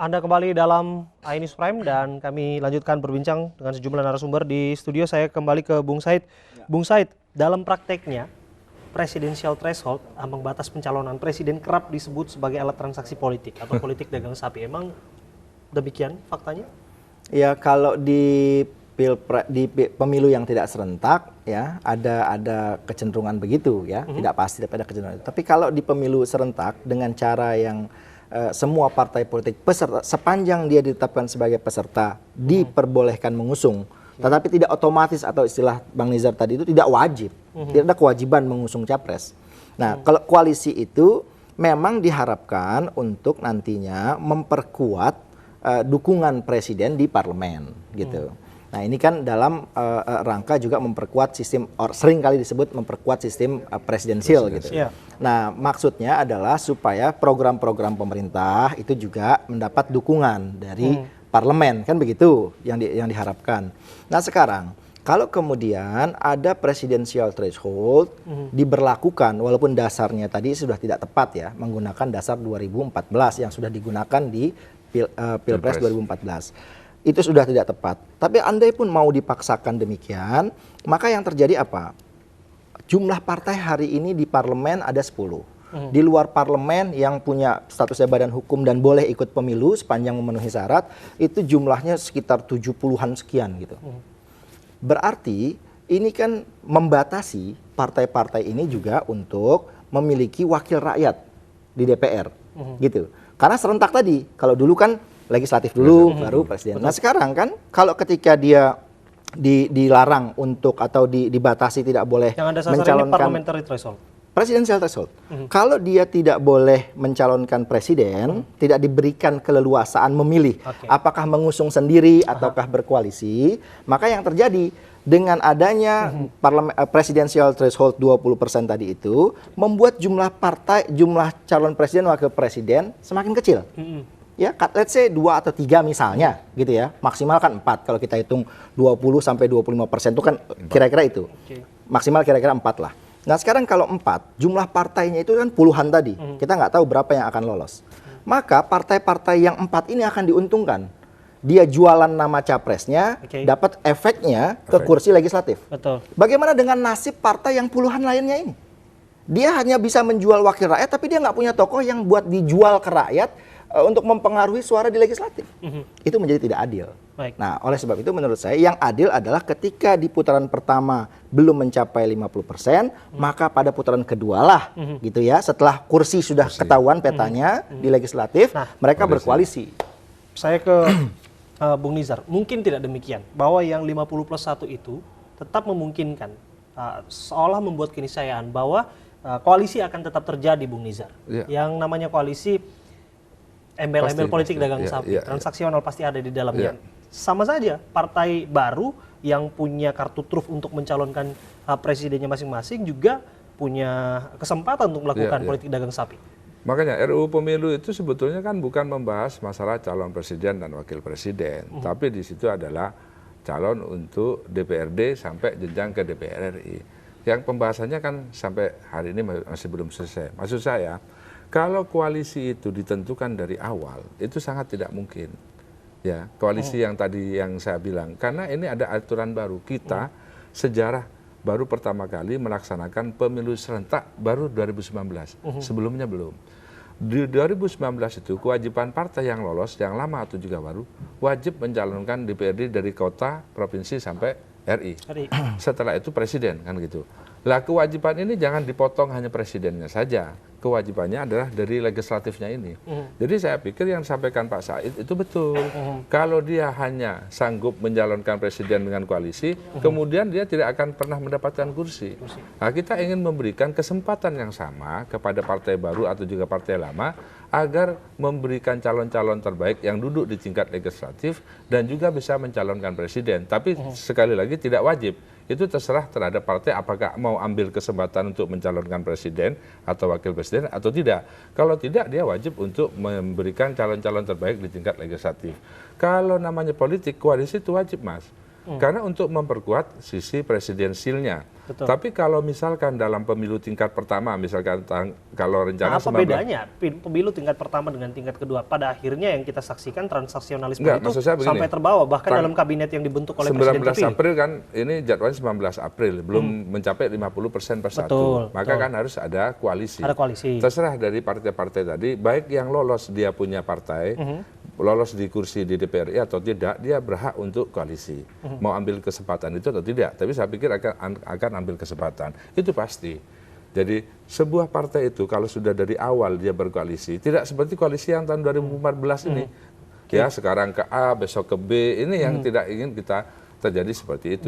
Anda kembali dalam iNews Prime dan kami lanjutkan berbincang dengan sejumlah narasumber di studio. Saya kembali ke Bung Said. Bung Said, dalam prakteknya presidensial threshold, ambang batas pencalonan presiden kerap disebut sebagai alat transaksi politik atau politik dagang sapi. Emang demikian faktanya? Ya, kalau di pemilu yang tidak serentak ya ada kecenderungan begitu ya, tidak pasti tapi ada kecenderungan. Tapi kalau di pemilu serentak dengan cara yang semua partai politik peserta sepanjang dia ditetapkan sebagai peserta diperbolehkan mengusung, tetapi tidak otomatis atau istilah Bang Nizar tadi itu tidak wajib, tidak ada kewajiban mengusung capres. Nah, kalau koalisi itu memang diharapkan untuk nantinya memperkuat dukungan presiden di parlemen gitu. Nah, ini kan dalam rangka juga memperkuat sistem, sering kali disebut memperkuat sistem presidensial gitu. Yeah. Nah, maksudnya adalah supaya program-program pemerintah itu juga mendapat dukungan dari parlemen, kan begitu yang diharapkan. Nah, sekarang kalau kemudian ada presidensial threshold diberlakukan, walaupun dasarnya tadi sudah tidak tepat ya, menggunakan dasar 2014 yang sudah digunakan di Pilpres 2014. Itu sudah tidak tepat. Tapi andai pun mau dipaksakan demikian, maka yang terjadi apa? Jumlah partai hari ini di parlemen ada 10. Di luar parlemen yang punya statusnya badan hukum dan boleh ikut pemilu sepanjang memenuhi syarat, itu jumlahnya sekitar 70-an sekian gitu. Berarti ini kan membatasi partai-partai ini juga untuk memiliki wakil rakyat di DPR gitu. Karena serentak tadi, kalau dulu kan legislatif dulu, baru presiden. Nah, sekarang kan kalau ketika dia dilarang untuk atau dibatasi tidak boleh yang ada mencalonkan parliamentary threshold. Presidensial threshold. Kalau dia tidak boleh mencalonkan presiden, tidak diberikan keleluasaan memilih apakah mengusung sendiri ataukah berkoalisi, maka yang terjadi dengan adanya presidensial threshold 20% tadi itu membuat jumlah calon presiden wakil presiden semakin kecil. Ya, let's say 2 atau 3 misalnya, gitu ya. Maksimal kan 4, kalau kita hitung 20-25% itu kan kira-kira itu. Maksimal kira-kira 4 lah. Nah, sekarang kalau 4, jumlah partainya itu kan puluhan tadi. Kita nggak tahu berapa yang akan lolos. Maka partai-partai yang 4 ini akan diuntungkan. Dia jualan nama capresnya, dapat efeknya ke kursi legislatif. Betul. Bagaimana dengan nasib partai yang puluhan lainnya ini? Dia hanya bisa menjual wakil rakyat, tapi dia nggak punya tokoh yang buat dijual ke rakyat untuk mempengaruhi suara di legislatif. Itu menjadi tidak adil. Baik. Nah, oleh sebab itu menurut saya yang adil adalah ketika di putaran pertama belum mencapai 50%, maka pada putaran kedua lah gitu ya, setelah kursi sudah ketahuan petanya di legislatif, mereka berkoalisi. Saya ke Bung Nizar, mungkin tidak demikian, bahwa yang 50+1 itu tetap memungkinkan, seolah membuat keniscayaan bahwa koalisi akan tetap terjadi, Bung Nizar. Yang namanya koalisi, embel-embel politik dagang sapi, transaksional pasti ada di dalamnya. Sama saja, partai baru yang punya kartu truf untuk mencalonkan presidennya masing-masing juga punya kesempatan untuk melakukan politik dagang sapi. Makanya RUU Pemilu itu sebetulnya kan bukan membahas masalah calon presiden dan wakil presiden, tapi di situ adalah calon untuk DPRD sampai jenjang ke DPR RI. Yang pembahasannya kan sampai hari ini masih belum selesai. Maksud saya, kalau koalisi itu ditentukan dari awal, itu sangat tidak mungkin. Ya, koalisi yang tadi yang saya bilang, karena ini ada aturan baru. Kita sejarah baru pertama kali melaksanakan pemilu serentak baru 2019. Sebelumnya belum. Di 2019 itu kewajiban partai yang lolos, yang lama atau juga baru, wajib mencalonkan DPRD dari kota, provinsi sampai RI. Setelah itu presiden, kan gitu. Lah, kewajiban ini jangan dipotong hanya presidennya saja. Kewajibannya adalah dari legislatifnya ini. Jadi saya pikir yang disampaikan Pak Said itu betul. Kalau dia hanya sanggup mencalonkan presiden dengan koalisi, kemudian dia tidak akan pernah mendapatkan kursi. Nah, kita ingin memberikan kesempatan yang sama kepada partai baru atau juga partai lama agar memberikan calon-calon terbaik yang duduk di tingkat legislatif dan juga bisa mencalonkan presiden. Tapi sekali lagi tidak wajib. Itu terserah terhadap partai apakah mau ambil kesempatan untuk mencalonkan presiden atau wakil presiden atau tidak. Kalau tidak, dia wajib untuk memberikan calon-calon terbaik di tingkat legislatif. Kalau namanya politik, koalisi itu wajib, Mas. Karena untuk memperkuat sisi presidensilnya. Betul. Tapi kalau misalkan dalam pemilu tingkat pertama, misalkan kalau rencana Nah, apa bedanya pemilu tingkat pertama dengan tingkat kedua? Pada akhirnya yang kita saksikan transaksionalisme Enggak, itu maksud saya begini, sampai terbawa bahkan dalam kabinet yang dibentuk oleh 19 presiden terpilih. April kan, ini jadwalnya 19 April, belum mencapai 50% persatu. Betul, Maka betul. kan harus ada koalisi. Ada koalisi. Terserah dari partai-partai tadi, baik yang lolos dia punya partai, lolos di kursi di DPR RI atau tidak, dia berhak untuk koalisi. Mau ambil kesempatan itu atau tidak. Tapi saya pikir akan ambil kesempatan. Itu pasti. Jadi sebuah partai itu kalau sudah dari awal dia berkoalisi, tidak seperti koalisi yang tahun 2014 ini. Ya, sekarang ke A, besok ke B, ini yang tidak ingin kita terjadi seperti itu.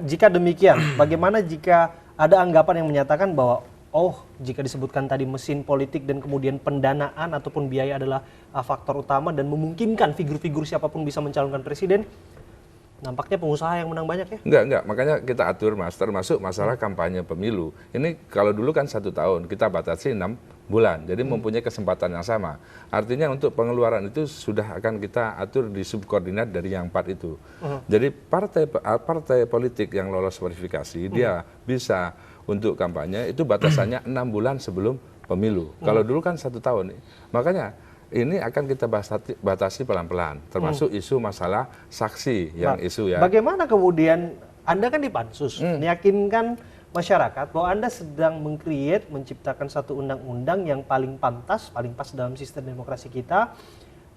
Jika demikian, bagaimana jika ada anggapan yang menyatakan bahwa jika disebutkan tadi mesin politik dan kemudian pendanaan ataupun biaya adalah faktor utama dan memungkinkan figur-figur siapapun bisa mencalonkan presiden, nampaknya pengusaha yang menang banyak ya? Enggak. Makanya kita atur, Mas, termasuk masalah kampanye pemilu. Ini kalau dulu kan 1 tahun, kita batasi 6 bulan. Jadi mempunyai kesempatan yang sama. Artinya untuk pengeluaran itu sudah akan kita atur di subkoordinat dari yang 4 itu. Jadi partai politik yang lolos verifikasi, dia bisa untuk kampanye itu batasannya 6 bulan sebelum pemilu. Kalau dulu kan 1 tahun. Makanya ini akan kita batasi pelan-pelan, termasuk isu masalah saksi yang isu ya. Bagaimana kemudian Anda kan di pansus, meyakinkan masyarakat bahwa Anda sedang menciptakan satu undang-undang yang paling pantas, paling pas dalam sistem demokrasi kita,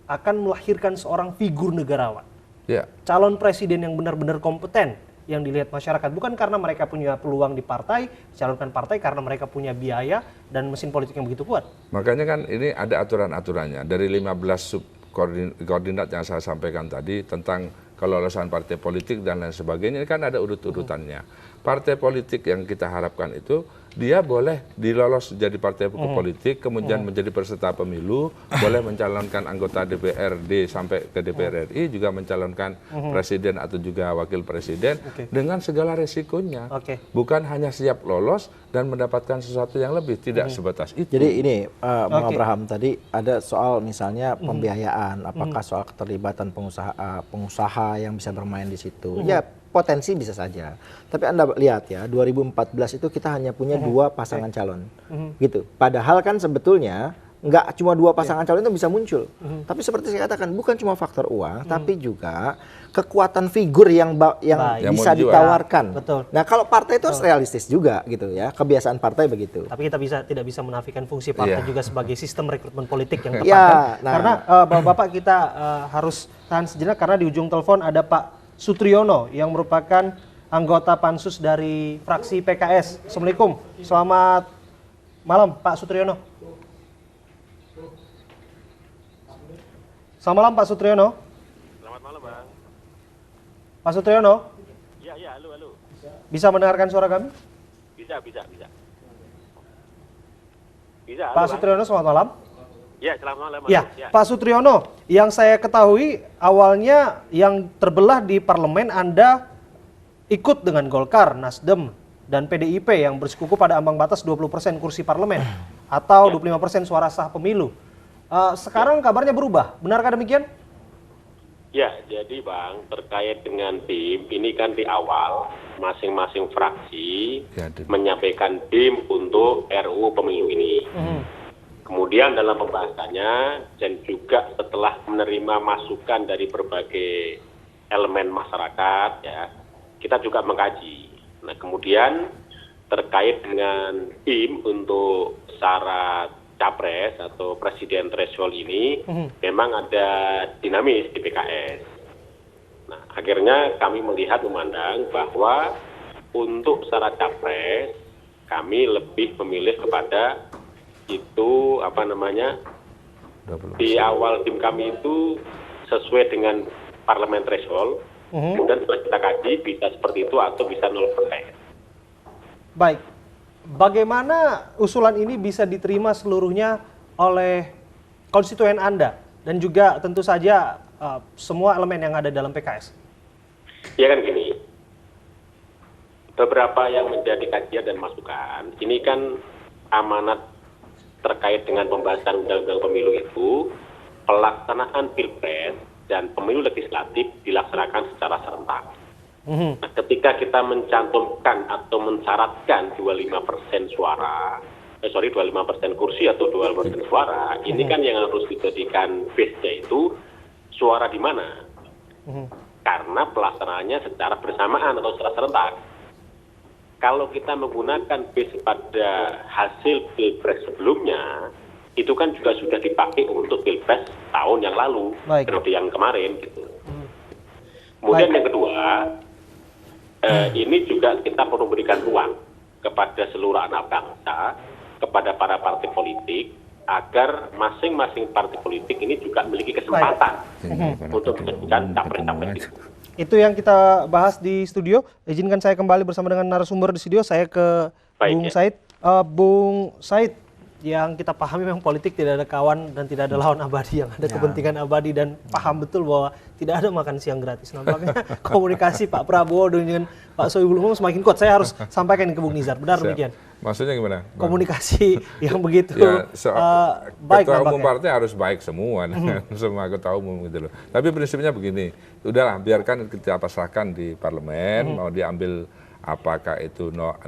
akan melahirkan seorang figur negarawan. Ya. Calon presiden yang benar-benar kompeten, yang dilihat masyarakat, bukan karena mereka punya peluang di partai, calonkan partai karena mereka punya biaya dan mesin politik yang begitu kuat. Makanya kan ini ada aturan-aturannya. Dari 15 subkoordinat yang saya sampaikan tadi tentang kelolosan partai politik dan lain sebagainya, ini kan ada urut-urutannya. Partai politik yang kita harapkan itu, dia boleh dilolos jadi partai politik, kemudian menjadi peserta pemilu, boleh mencalonkan anggota DPRD sampai ke DPR RI, juga mencalonkan presiden atau juga wakil presiden, dengan segala resikonya. Bukan hanya siap lolos dan mendapatkan sesuatu yang lebih, tidak sebatas itu. Jadi ini, Bang Abraham, tadi ada soal misalnya pembiayaan, apakah soal keterlibatan pengusaha yang bisa bermain di situ. Ya, potensi bisa saja. Tapi Anda lihat ya, 2014 itu kita hanya punya 2 pasangan calon. Gitu. Padahal kan sebetulnya nggak cuma 2 pasangan calon itu bisa muncul. Tapi seperti saya katakan, bukan cuma faktor uang, tapi juga kekuatan figur yang bisa ditawarkan. Betul. Nah, kalau partai itu harus realistis juga gitu ya. Kebiasaan partai begitu. Tapi kita tidak bisa menafikan fungsi partai juga sebagai sistem rekrutmen politik yang tepat kan? Nah. Karena Bapak kita harus tahan sejenak karena di ujung telepon ada Pak Sutriyono yang merupakan anggota pansus dari fraksi PKS. Assalamualaikum, selamat malam Pak Sutriyono. Selamat malam Pak Sutriyono. Selamat malam Bang. Pak Sutriyono. Iya, halo. Bisa mendengarkan suara kami? Bisa. Pak Sutriyono, selamat malam. Ya, selamat malam. Ya, Pak Sutriyono, yang saya ketahui awalnya yang terbelah di parlemen Anda ikut dengan Golkar, Nasdem, dan PDIP yang bersekuku pada ambang batas 20% kursi parlemen atau 25% suara sah pemilu. Sekarang kabarnya berubah, benarkah demikian? Ya, jadi Bang, terkait dengan tim, ini kan di awal masing-masing fraksi menyampaikan tim untuk RUU pemilu ini. Kemudian dalam pembahasannya dan juga setelah menerima masukan dari berbagai elemen masyarakat, ya, kita juga mengkaji. Nah, kemudian terkait dengan tim untuk syarat capres atau presiden threshold ini, memang ada dinamis di PKS. Nah, akhirnya kami memandang bahwa untuk syarat capres kami lebih memilih kepada itu di awal tim kami itu sesuai dengan parlemen threshold, kemudian setelah kita kaji bisa seperti itu atau bisa 0%. Baik, bagaimana usulan ini bisa diterima seluruhnya oleh konstituen Anda dan juga tentu saja semua elemen yang ada dalam PKS? Ya kan gini, beberapa yang menjadi kajian dan masukan, ini kan amanat terkait dengan pembahasan undang-undang pemilu itu, pelaksanaan pilpres dan pemilu legislatif dilaksanakan secara serentak. Nah, ketika kita mencantumkan atau mensyaratkan 25% suara, 25% kursi atau 25% suara, ini kan yang harus dijadikan base-nya itu suara di mana? Karena pelaksanaannya secara bersamaan atau secara serentak. Kalau kita menggunakan base pada hasil pilpres sebelumnya, itu kan juga sudah dipakai untuk pilpres tahun yang lalu, periode yang kemarin gitu. Kemudian yang kedua, ini juga kita perlu berikan ruang kepada seluruh anak bangsa, kepada para partai politik, agar masing-masing partai politik ini juga memiliki kesempatan untuk menjadikan capres-capres itu. Itu yang kita bahas di studio. Izinkan saya kembali bersama dengan narasumber di studio. Saya ke Bung Said. Bung Said, yang kita pahami memang politik tidak ada kawan dan tidak ada lawan abadi, yang ada kepentingan abadi, dan paham betul bahwa tidak ada makan siang gratis. Nampaknya komunikasi Pak Prabowo dengan Pak Sohibul Iman semakin kuat. Saya harus sampaikan ke Bung Nizar. Benar demikian? Maksudnya gimana? Komunikasi yang begitu baik. Ketua umum partai harus baik semua dengan semua ketua umum gitu loh. Tapi prinsipnya begini, udahlah biarkan kita pasrahkan di parlemen, mau diambil apakah itu 0%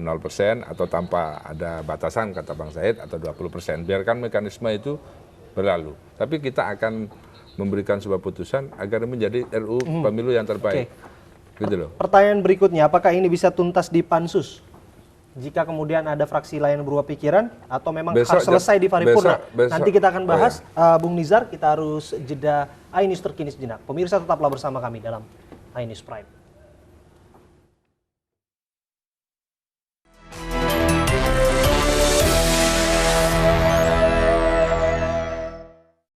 atau tanpa ada batasan kata Bang Said atau 20%. Biarkan mekanisme itu berlalu. Tapi kita akan memberikan sebuah putusan agar menjadi RUU pemilu yang terbaik. Gitu loh. Pertanyaan berikutnya, apakah ini bisa tuntas di pansus? Jika kemudian ada fraksi lain berubah pikiran atau memang harus selesai di paripurna. Nanti kita akan bahas, Bung Nizar, kita harus jeda iNews terkini sejenak. Pemirsa tetaplah bersama kami dalam iNews Prime.